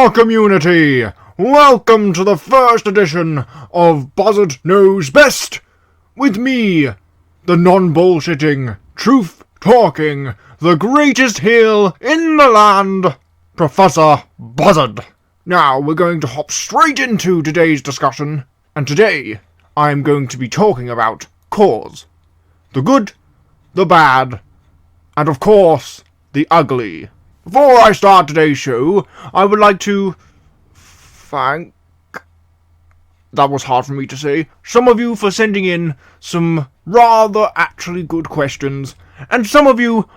CAW Community! Welcome to the first edition of Buzzard Knows Best! With me, the non-bullshitting, truth-talking, the greatest heel in the land, Professor Buzzard. Now, we're going to hop straight into today's discussion, and today, I'm going to be talking about CAWs. The good, the bad, and of course, the ugly. Before I start today's show, I would like to thank, that was hard for me to say, some of you for sending in some rather actually good questions, and some of you,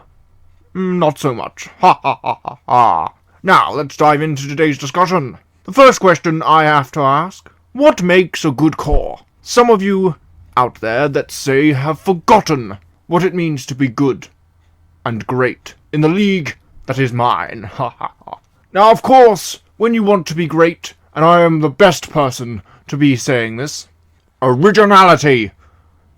not so much. Ha ha ha ha ha. Now, let's dive into today's discussion. The first question I have to ask, what makes a good CAW? Some of you out there, let's say, have forgotten what it means to be good and great in the league that is mine. Ha ha ha. Now, of course, when you want to be great, and I am the best person to be saying this, originality.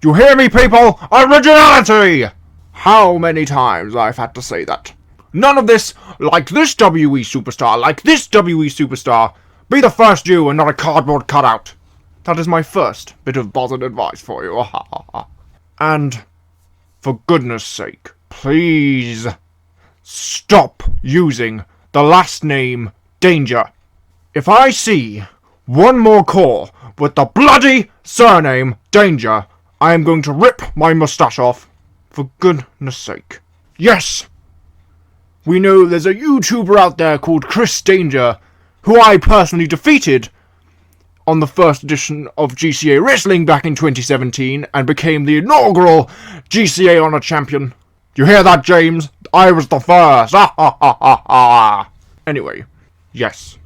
You hear me, people? Originality! How many times I've had to say that. None of this, like this WWE superstar, be the first you and not a cardboard cutout. That is my first bit of Buzzard advice for you. Ha ha ha. And, for goodness sake, please stop using the last name Danger. If I see one more CAW with the bloody surname Danger, I am going to rip my mustache off. For goodness sake. Yes! We know there's a YouTuber out there called Chris Danger, who I personally defeated on the first edition of GCA Wrestling back in 2017 and became the inaugural GCA Honor Champion. You hear that, James? I was the first! Ah ha ha ha ha! Anyway, yes.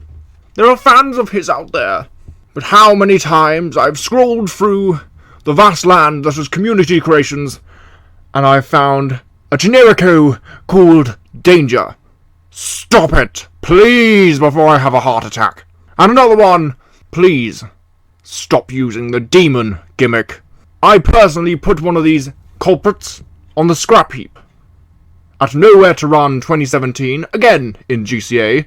There are fans of his out there, but how many times I've scrolled through the vast land that is community creations, and I've found a generico called Danger. Stop it, please, before I have a heart attack. And another one, please, stop using the demon gimmick. I personally put one of these culprits on the scrap heap at Nowhere to Run 2017, again in GCA,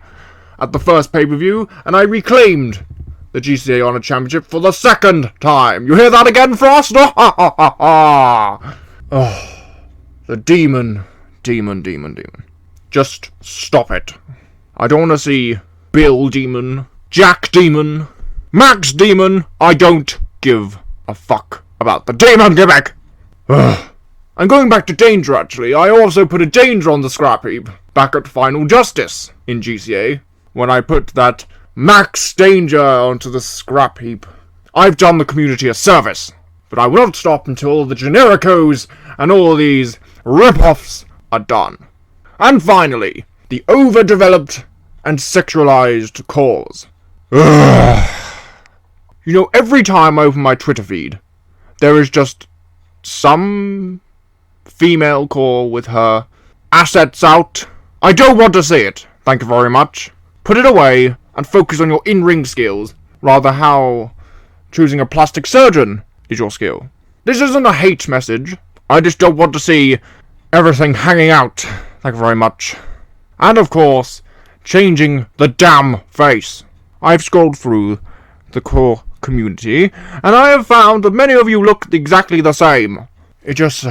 at the first pay-per-view, and I reclaimed the GCA Honor Championship for the second time. You hear that again, Frost? Ha ha ha ha! Oh, the demon. Just stop it. I don't want to see Bill Demon, Jack Demon, Max Demon. I don't give a fuck about the demon gimmick. Ugh. And going back to Danger, actually, I also put a Danger on the scrap heap back at Final Justice in GCA, when I put that Max Danger onto the scrap heap. I've done the community a service, but I will not stop until the genericos and all these rip-offs are done. And finally, the overdeveloped and sexualized CAWs. Ugh. You know, every time I open my Twitter feed, there is just some female CAW with her assets out. I don't want to see it. Thank you very much. Put it away and focus on your in-ring skills, rather how choosing a plastic surgeon is your skill. This isn't a hate message. I just don't want to see everything hanging out. Thank you very much. And of course, changing the damn face. I've scrolled through the CAW community, and I have found that many of you look exactly the same. It just...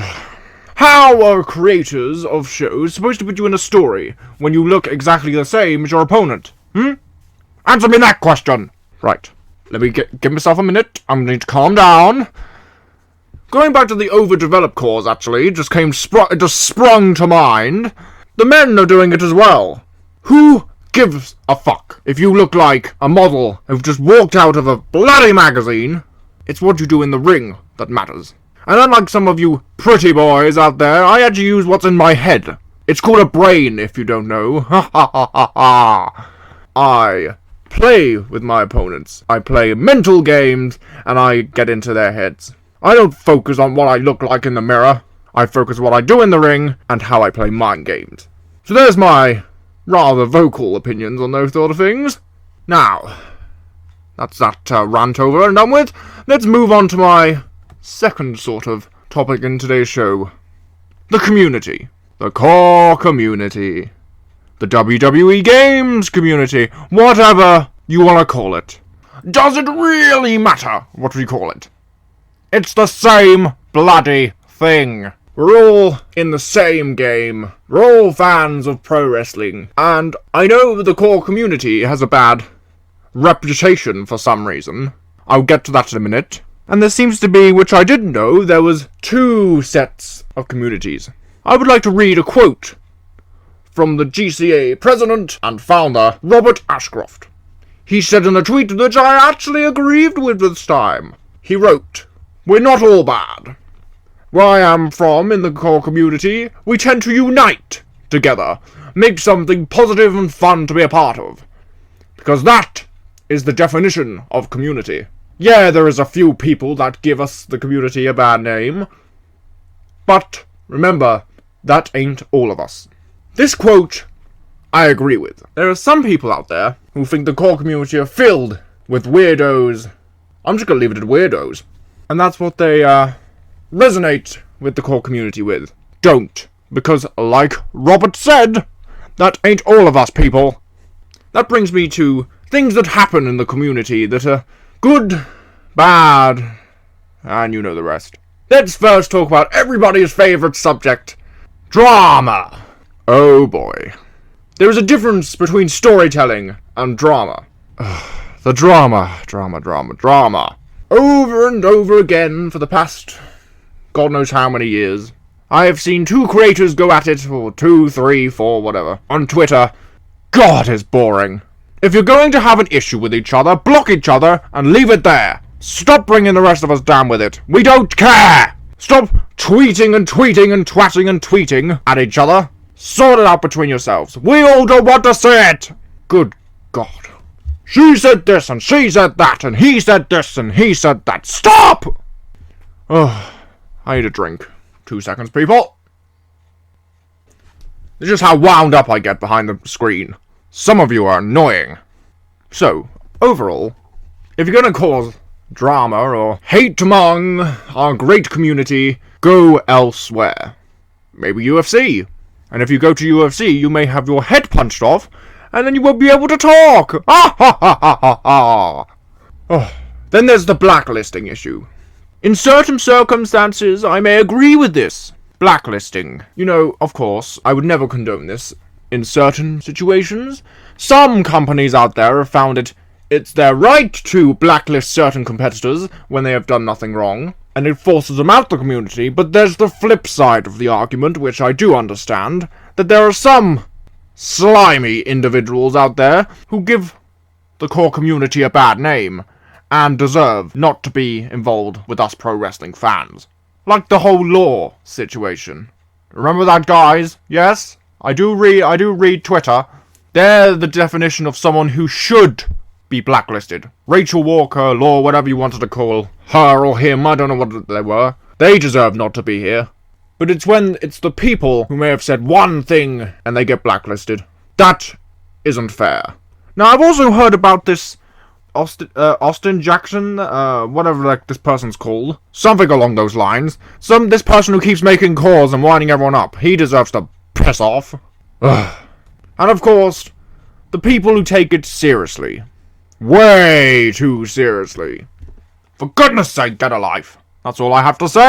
how are creators of shows supposed to put you in a story when you look exactly the same as your opponent? Answer me that question! Right. Let me give myself a minute. I'm going to calm down. Going back to the overdeveloped CAWs, actually, it just sprung to mind. The men are doing it as well. Who gives a fuck if you look like a model who've just walked out of a bloody magazine? It's what you do in the ring that matters. And unlike some of you pretty boys out there, I had to use what's in my head. It's called a brain, if you don't know. Ha ha ha ha ha. I play with my opponents. I play mental games, and I get into their heads. I don't focus on what I look like in the mirror. I focus on what I do in the ring, and how I play mind games. So there's my rather vocal opinions on those sort of things. Now, that's that rant over and done with. Let's move on to my second sort of topic in today's show. The community. The CAW community. the WWE Games Community, whatever you want to call it. Does it really matter what we call it? It's the same bloody thing. We're all in the same game. We're all fans of pro wrestling. And I know the CAW community has a bad reputation for some reason. I'll get to that in a minute. And there seems to be, which I didn't know, there was 2 sets of communities. I would like to read a quote from the GCA president and founder, Robert Ashcroft. He said in a tweet that I actually agreed with this time. He wrote, "We're not all bad. Where I am from, in the CAW community, we tend to unite together, make something positive and fun to be a part of. Because that is the definition of community. Yeah, there is a few people that give us, the community, a bad name. But remember, that ain't all of us." This quote, I agree with. There are some people out there who think the CAW community are filled with weirdos. I'm just gonna leave it at weirdos. And that's what they, resonate with the CAW community with. Don't. Because, like Robert said, that ain't all of us, people. That brings me to things that happen in the community that are good, bad, and you know the rest. Let's first talk about everybody's favorite subject, drama. Oh boy. There is a difference between storytelling and drama. The drama. Over and over again for the past God knows how many years, I have seen 2 creators go at it, or 2, 3, 4, whatever, on Twitter. God, it's boring. If you're going to have an issue with each other, block each other and leave it there. Stop bringing the rest of us down with it. We don't care! Stop tweeting and tweeting and twatting and tweeting at each other. Sort it out between yourselves. We all don't want to see it! Good God. She said this and she said that and he said this and he said that. Stop! Oh, I need a drink. 2 seconds, people. This is how wound up I get behind the screen. Some of you are annoying. So, overall, if you're gonna cause drama or hate among our great community, go elsewhere. Maybe UFC. And if you go to UFC, you may have your head punched off, and then you won't be able to talk! Ah ha ha ha ha ha! Oh. Then there's the blacklisting issue. In certain circumstances, I may agree with this. Blacklisting. You know, of course, I would never condone this. In certain situations, some companies out there have found it's their right to blacklist certain competitors when they have done nothing wrong, and it forces them out the community, but there's the flip side of the argument, which I do understand, that there are some slimy individuals out there who give the CAW community a bad name, and deserve not to be involved with us pro wrestling fans. Like the whole Law situation. Remember that, guys? Yes? I do read Twitter. They're the definition of someone who should be blacklisted. Rachel Walker, Law, whatever you wanted to call her or him, I don't know what they were. They deserve not to be here. But it's when it's the people who may have said one thing and they get blacklisted. That isn't fair. Now, I've also heard about this Austin Jackson, whatever this person's called. Something along those lines. This person who keeps making calls and winding everyone up. He deserves to piss off. Ugh. And of course, the people who take it seriously. Way too seriously. For goodness sake, get a life. That's all I have to say.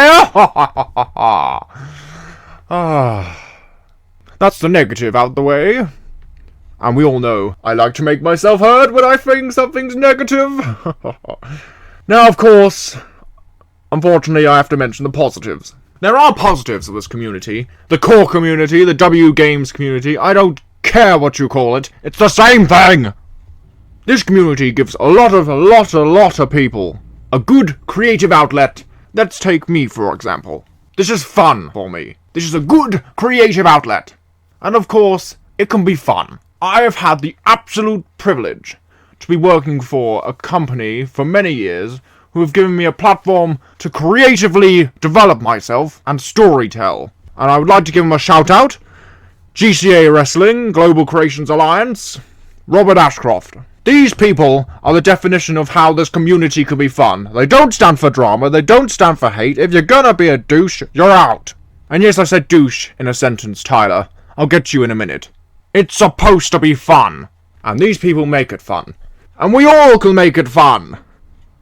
That's the negative out the way. And we all know I like to make myself heard when I think something's negative. Now, of course, unfortunately, I have to mention the positives. There are positives of this community. The CAW community, the WWE Games Community. I don't care what you call it. It's the same thing. This community gives a lot of people a good creative outlet. Let's take me, for example. This is fun for me. This is a good creative outlet. And of course, it can be fun. I have had the absolute privilege to be working for a company for many years who have given me a platform to creatively develop myself and storytell. And I would like to give them a shout out. GCA Wrestling, Global Creations Alliance, Robert Ashcroft. These people are the definition of how this community can be fun. They don't stand for drama, they don't stand for hate. If you're gonna be a douche, you're out. And yes, I said douche in a sentence, Tyler. I'll get you in a minute. It's supposed to be fun. And these people make it fun. And we all can make it fun.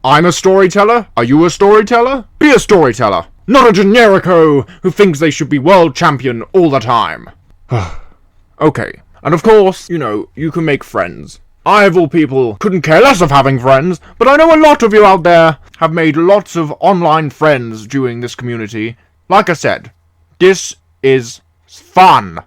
I'm a storyteller. Are you a storyteller? Be a storyteller. Not a generico who thinks they should be world champion all the time. Okay. And of course, you know, you can make friends. I, of all people, couldn't care less of having friends, but I know a lot of you out there have made lots of online friends during this community. Like I said, this is fun.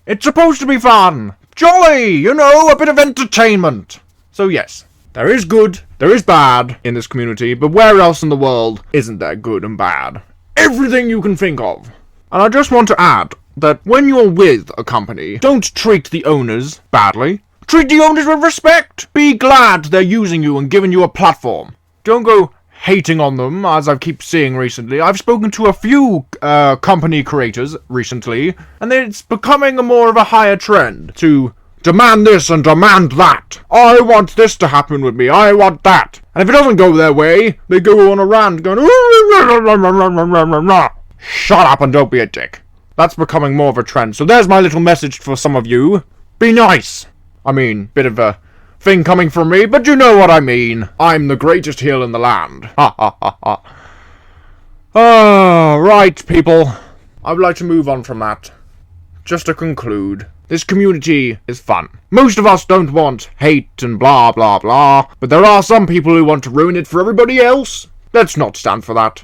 It's supposed to be fun. Jolly, you know, a bit of entertainment. So yes, there is good, there is bad in this community, but where else in the world isn't there good and bad? Everything you can think of. And I just want to add that when you're with a company, don't treat the owners badly. Treat the owners with respect. Be glad they're using you and giving you a platform. Don't go hating on them, as I keep seeing recently. I've spoken to a few company creators recently, and it's becoming more of a higher trend to demand this and demand that. I want this to happen with me. I want that. And if it doesn't go their way, they go on a rant going, shut up and don't be a dick. That's becoming more of a trend. So there's my little message for some of you. Be nice. I mean, bit of a thing coming from me, but you know what I mean. I'm the greatest heel in the land. Ha ha ha ha. Right, people. I would like to move on from that. Just to conclude, this community is fun. Most of us don't want hate and blah blah blah, but there are some people who want to ruin it for everybody else. Let's not stand for that.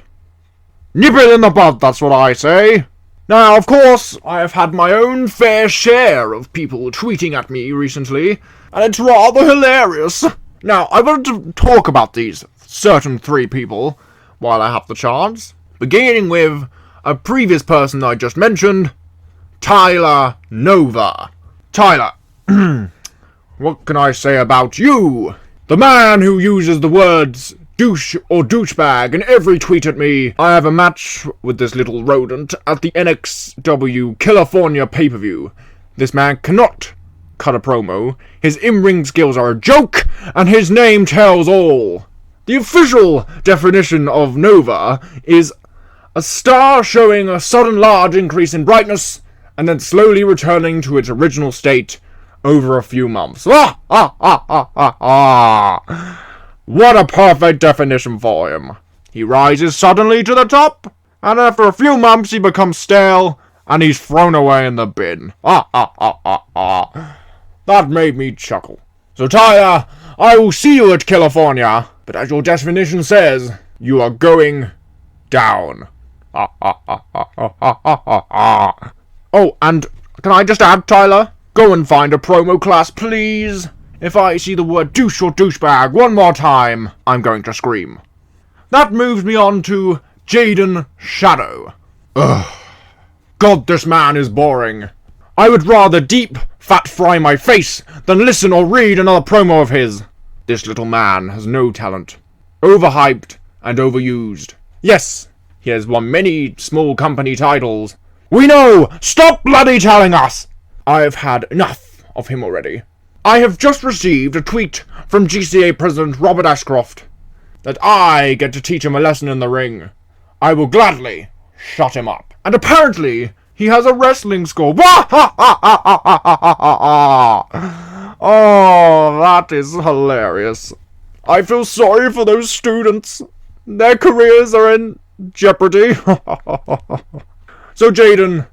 Nip it in the bud, that's what I say. Now, of course, I have had my own fair share of people tweeting at me recently, and it's rather hilarious. Now, I wanted to talk about these certain 3 people while I have the chance, beginning with a previous person I just mentioned, Tyler Nova. Tyler, what can I say about you? The man who uses the words douche or douchebag in every tweet at me. I have a match with this little rodent at the NXW California pay-per-view. This man cannot cut a promo. His in-ring skills are a joke, and his name tells all. The official definition of Nova is a star showing a sudden large increase in brightness, and then slowly returning to its original state over a few months. What a perfect definition for him. He rises suddenly to the top, and after a few months he becomes stale, and he's thrown away in the bin. That made me chuckle. So Tyler, I will see you at California, but as your definition says, you are going down. Oh, and can I just add, Tyler? Go and find a promo class, please. If I see the word douche or douchebag one more time, I'm going to scream. That moves me on to Jaden Shadow. Ugh. God, this man is boring. I would rather deep fat fry my face than listen or read another promo of his. This little man has no talent. Overhyped and overused. Yes, he has won many small company titles. We know! Stop bloody telling us! I've had enough of him already. I have just received a tweet from GCA President Robert Ashcroft that I get to teach him a lesson in the ring. I will gladly shut him up. And apparently, he has a wrestling school. Oh, that is hilarious. I feel sorry for those students. Their careers are in jeopardy. So Jaden,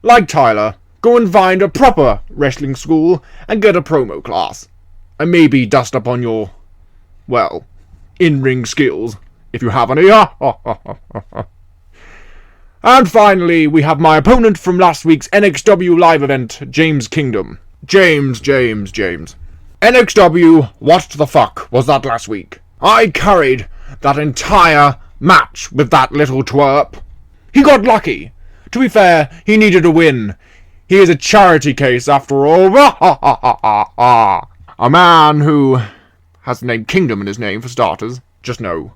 like Tyler, go and find a proper wrestling school and get a promo class. And maybe dust up on your, well, in-ring skills, if you have any. And finally, we have my opponent from last week's NXW live event, James Kingdom. James. NXW, what the fuck was that last week? I carried that entire match with that little twerp. He got lucky. To be fair, he needed a win. He is a charity case, after all. A man who has the name Kingdom in his name, for starters. Just no.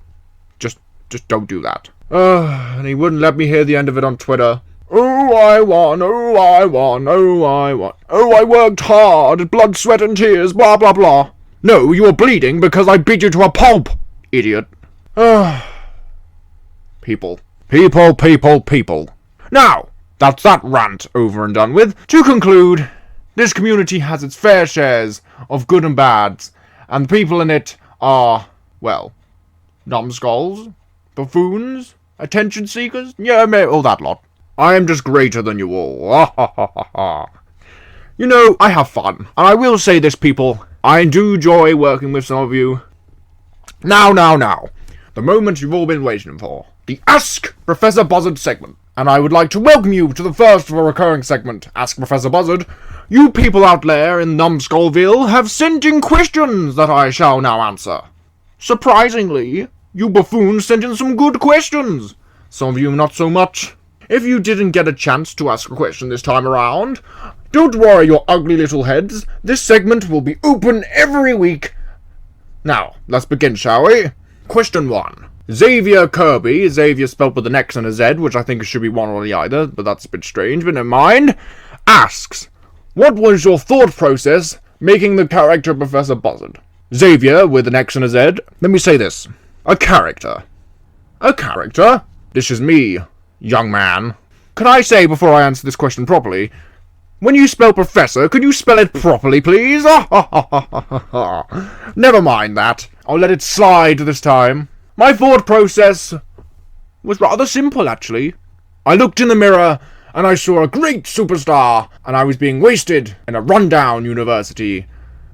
Just don't do that. And he wouldn't let me hear the end of it on Twitter. Oh, I won. Oh, I worked hard, blood, sweat, and tears, blah, blah, blah. No, you were bleeding because I beat you to a pulp, idiot. People. Now, that's that rant over and done with. To conclude, This community has its fair shares of good and bads, and the people in it are, well, numbskulls, buffoons, attention seekers, yeah, all that lot. I am just greater than you all. You know, I have fun, and I will say this, people, I do enjoy working with some of you. Now, the moment you've all been waiting for, the Ask Professor Buzzard segment. And I would like to welcome you to the first of a recurring segment, Ask Professor Buzzard. You people out there in Numbskullville have sent in questions that I shall now answer. Surprisingly, you buffoons sent in some good questions. Some of you not so much. If you didn't get a chance to ask a question this time around, don't worry your ugly little heads. This segment will be open every week. Now, let's begin, shall we? Question 1. Xavier Kirby, Xavier spelled with an X and a Z, which I think should be one or the other, but that's a bit strange, but never mind, asks, what was your thought process making the character Professor Buzzard? Xavier, with an X and a Z, let me say this. A character? This is me, young man. Can I say, before I answer this question properly, when you spell professor, could you spell it properly, please? Never mind that. I'll let it slide this time. My thought process was rather simple, actually. I looked in the mirror, and I saw a great superstar, and I was being wasted in a rundown university,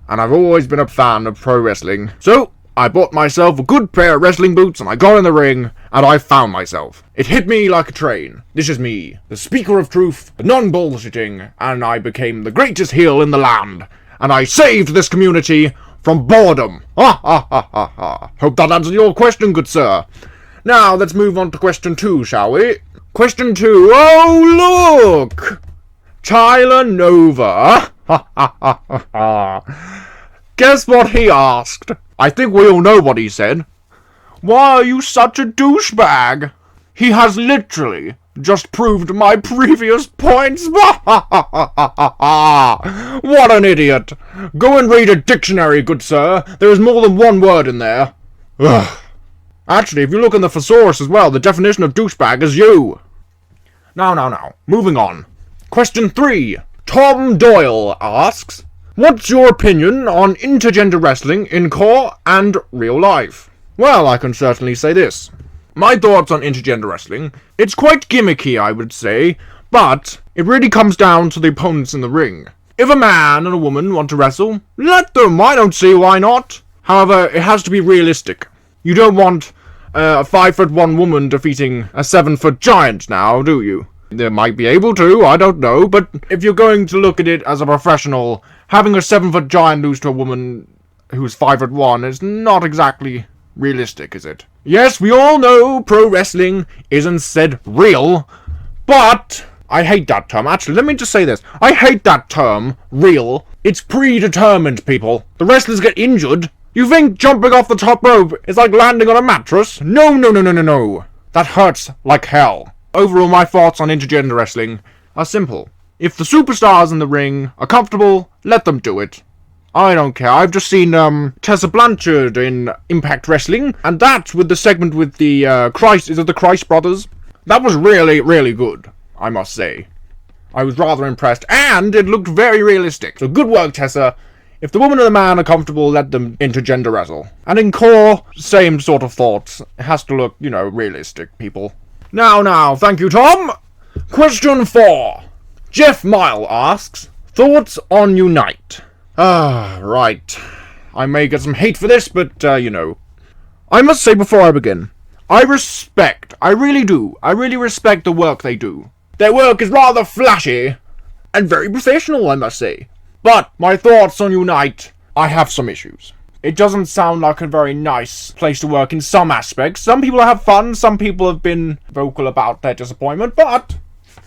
and I've always been a fan of pro wrestling. So, I bought myself a good pair of wrestling boots, and I got in the ring, and I found myself. It hit me like a train. This is me, the speaker of truth, the non-bullshitting, and I became the greatest heel in the land, and I saved this community from boredom. Hope that answers your question, good sir. Now, let's move on to question 2, shall we? Question 2. Oh, look! Tyler Nova. Guess what he asked? I think we all know what he said. Why are you such a douchebag? He has literally just proved my previous points. What an idiot. Go and read a dictionary, good sir. There is more than one word in there. Ugh. Actually, if you look in the thesaurus as well, the definition of douchebag is you. Now. Moving on. Question 3. Tom Doyle asks, what's your opinion on intergender wrestling in CAW and real life? Well, I can certainly say this. My thoughts on intergender wrestling, it's quite gimmicky, I would say, but it really comes down to the opponents in the ring. If a man and a woman want to wrestle, let them, I don't see why not. However, it has to be realistic. You don't want a 5'1" woman defeating a 7-foot giant now, do you? They might be able to, I don't know, but if you're going to look at it as a professional, having a 7-foot giant lose to a woman who's 5'1" is not exactly realistic, is it? Yes, we all know pro wrestling isn't said real, but I hate that term. Actually, let me just say this. I hate that term, real. It's predetermined, people. The wrestlers get injured. You think jumping off the top rope is like landing on a mattress? No. That hurts like hell. Overall, my thoughts on intergender wrestling are simple. If the superstars in the ring are comfortable, let them do it. I don't care. I've just seen Tessa Blanchard in Impact Wrestling, and that with the segment with the the Christ brothers? That was really, really good, I must say. I was rather impressed, and it looked very realistic. So good work, Tessa. If the woman and the man are comfortable, let them intergender wrestle. And in CAW, same sort of thoughts. It has to look, realistic, people. Now, thank you, Tom. Question 4. Jeff Mile asks, thoughts on Unite? Right. I may get some hate for this, but, I must say before I begin, I really do. I really respect the work they do. Their work is rather flashy, and very professional, I must say. But, my thoughts on Unite, I have some issues. It doesn't sound like a very nice place to work in some aspects. Some people have fun, some people have been vocal about their disappointment, but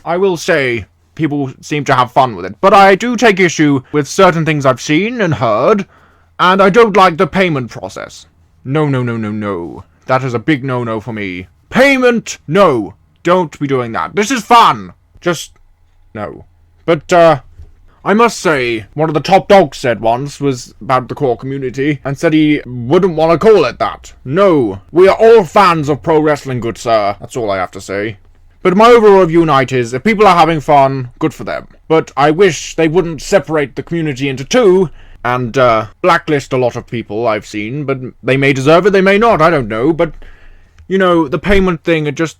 I will say people seem to have fun with it. But I do take issue with certain things I've seen and heard, and I don't like the payment process. No. That is a big no-no for me. Payment, no. Don't be doing that. This is fun. Just, no. But, I must say, one of the top dogs said once was about the CAW community, and said he wouldn't want to call it that. No, we are all fans of pro wrestling, good sir. That's all I have to say. But my overall view Unite is, if people are having fun, good for them. But I wish they wouldn't separate the community into two, and blacklist a lot of people I've seen, but they may deserve it, they may not, I don't know. But, you know, the payment thing, it just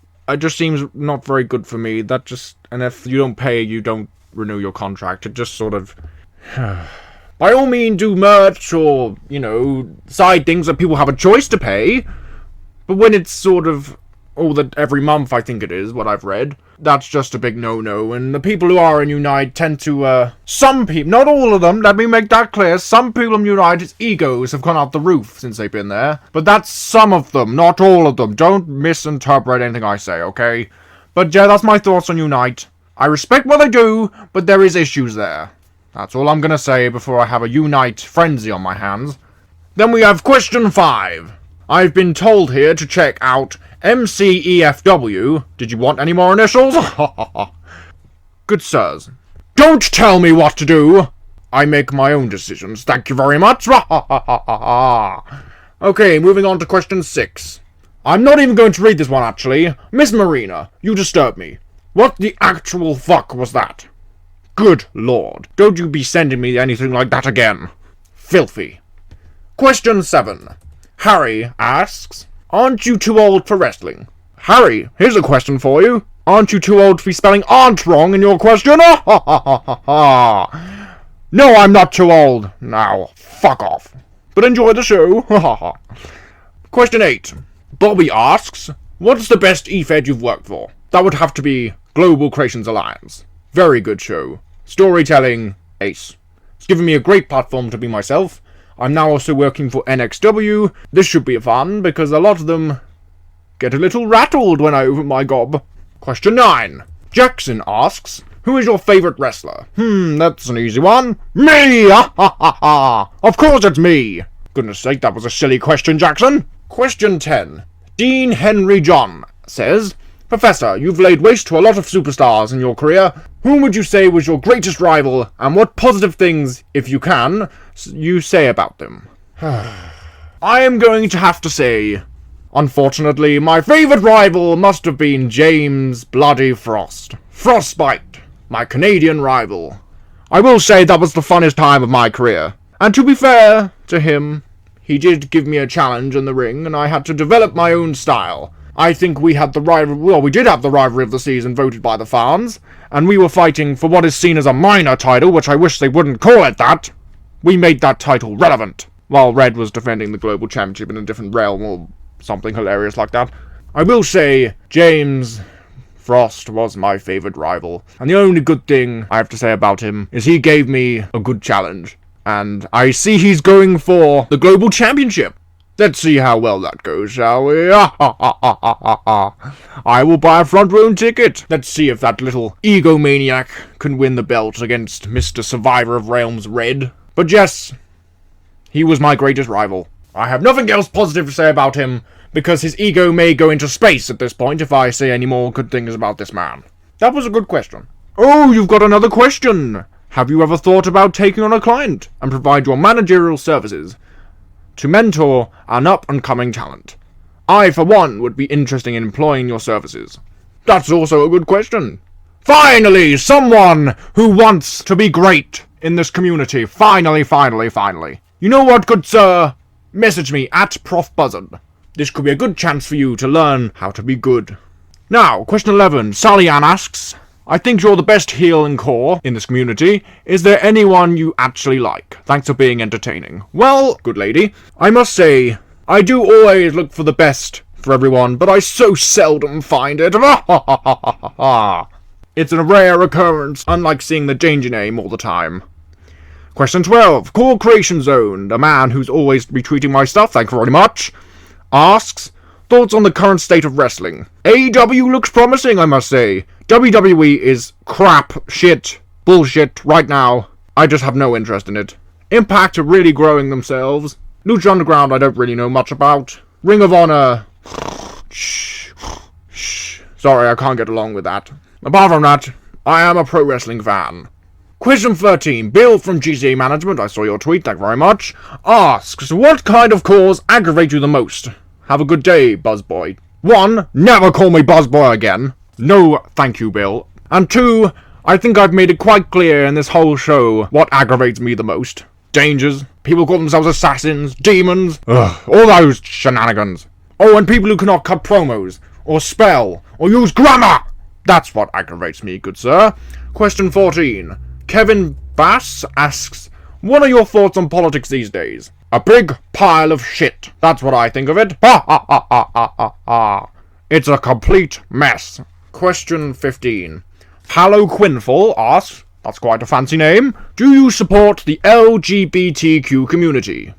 seems not very good for me. And if you don't pay, you don't renew your contract. It just sort of... By all means, do merch or, you know, side things that people have a choice to pay. But when it's sort of... every month, I think it is, what I've read. That's just a big no-no, and the people who are in Unite tend to, some people, not all of them, let me make that clear, some people in Unite's egos have gone out the roof since they've been there, but that's some of them, not all of them. Don't misinterpret anything I say, okay? But yeah, that's my thoughts on Unite. I respect what they do, but there is issues there. That's all I'm gonna say before I have a Unite frenzy on my hands. Then we have question 5. I've been told here to check out MCEFW. Did you want any more initials? Good sirs. Don't tell me what to do! I make my own decisions, thank you very much! Okay, moving on to question 6. I'm not even going to read this one, actually. Miss Marina, you disturb me. What the actual fuck was that? Good lord, don't you be sending me anything like that again. Filthy. Question 7. Harry asks, aren't you too old for wrestling? Harry, here's a question for you. Aren't you too old to be spelling aren't wrong in your question? No, I'm not too old. Now, fuck off. But enjoy the show. Question 8. Bobby asks, what's the best eFed you've worked for? That would have to be Global Creations Alliance. Very good show. Storytelling, ace. It's given me a great platform to be myself. I'm now also working for NXW. This should be fun, because a lot of them get a little rattled when I open my gob. Question 9. Jackson asks, who is your favourite wrestler? That's an easy one. Me! Of course it's me! Goodness sake, that was a silly question, Jackson. Question 10. Dean Henry John says, Professor, you've laid waste to a lot of superstars in your career. Whom would you say was your greatest rival, and what positive things, if you can, you say about them? I am going to have to say, unfortunately, my favourite rival must have been James Bloody Frost. Frostbite, my Canadian rival. I will say that was the funnest time of my career. And to be fair to him, he did give me a challenge in the ring, and I had to develop my own style. I think we had the we did have the rivalry of the season voted by the fans, and we were fighting for what is seen as a minor title, which I wish they wouldn't call it that. We made that title relevant, while Red was defending the Global Championship in a different realm or something hilarious like that. I will say, James Frost was my favourite rival, and the only good thing I have to say about him is he gave me a good challenge, and I see he's going for the Global Championship. Let's see how well that goes, shall we? I will buy a front row ticket. Let's see if that little egomaniac can win the belt against Mr. Survivor of Realms Red. But yes, he was my greatest rival. I have nothing else positive to say about him, because his ego may go into space at this point if I say any more good things about this man. That was a good question. Oh, you've got another question. Have you ever thought about taking on a client and provide your managerial services to mentor an up-and-coming talent? I, for one, would be interested in employing your services. That's also a good question. Finally, someone who wants to be great in this community. Finally. You know what, good sir? Message me at Prof Buzzard. This could be a good chance for you to learn how to be good. Now, question 11. Sally Ann asks, I think you're the best heel in core in this community. Is there anyone you actually like? Thanks for being entertaining. Well, good lady, I must say, I do always look for the best for everyone, but I so seldom find it. It's a rare occurrence, unlike seeing the danger name all the time. Question 12. Core Creation Zone, a man who's always retweeting my stuff, thank you very much, asks, thoughts on the current state of wrestling? AEW looks promising, I must say. WWE is crap, shit, bullshit right now. I just have no interest in it. Impact are really growing themselves. Lucha Underground I don't really know much about. Ring of Honor... Sorry, I can't get along with that. Apart from that, I am a pro wrestling fan. Question 13. Bill from GCA Management, I saw your tweet, thank you very much, asks, what kind of cause aggravate you the most? Have a good day, Buzzboy. 1. Never call me Buzzboy again. No, thank you, Bill. And 2, I think I've made it quite clear in this whole show what aggravates me the most. Dangers, people call themselves assassins, demons, all those shenanigans. Oh, and people who cannot cut promos, or spell, or use grammar! That's what aggravates me, good sir. Question 14. Kevin Bass asks, what are your thoughts on politics these days? A big pile of shit. That's what I think of it. Ha ha ha ha ha ha ha. It's a complete mess. Question 15. Hallow Quinfall asks, that's quite a fancy name, do you support the LGBTQ community?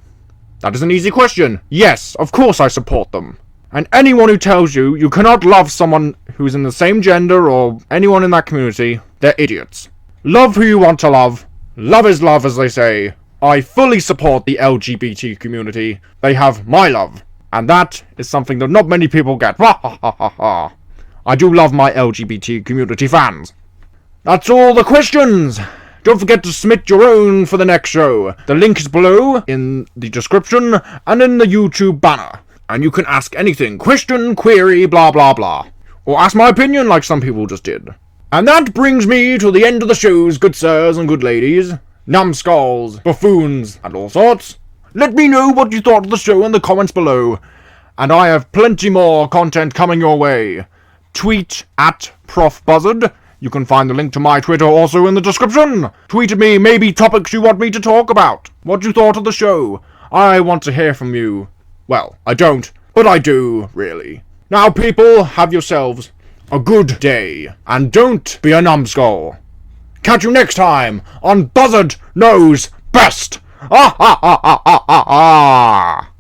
That is an easy question. Yes, of course I support them. And anyone who tells you you cannot love someone who's in the same gender or anyone in that community, they're idiots. Love who you want to love. Love is love, as they say. I fully support the LGBT community. They have my love. And that is something that not many people get. Ha ha ha ha ha. I do love my LGBT community fans. That's all the questions. Don't forget to submit your own for the next show. The link is below in the description and in the YouTube banner. And you can ask anything. Question, query, blah blah blah. Or ask my opinion like some people just did. And that brings me to the end of the shows, good sirs and good ladies. Numbskulls, buffoons, and all sorts. Let me know what you thought of the show in the comments below. And I have plenty more content coming your way. Tweet at Prof Buzzard. You can find the link to my Twitter also in the description. Tweet at me maybe topics you want me to talk about. What you thought of the show. I want to hear from you. Well, I don't, but I do, really. Now, people, have yourselves a good day. And don't be a numbskull. Catch you next time on Buzzard Knows Best. Ah ha ha ha ha ha ha.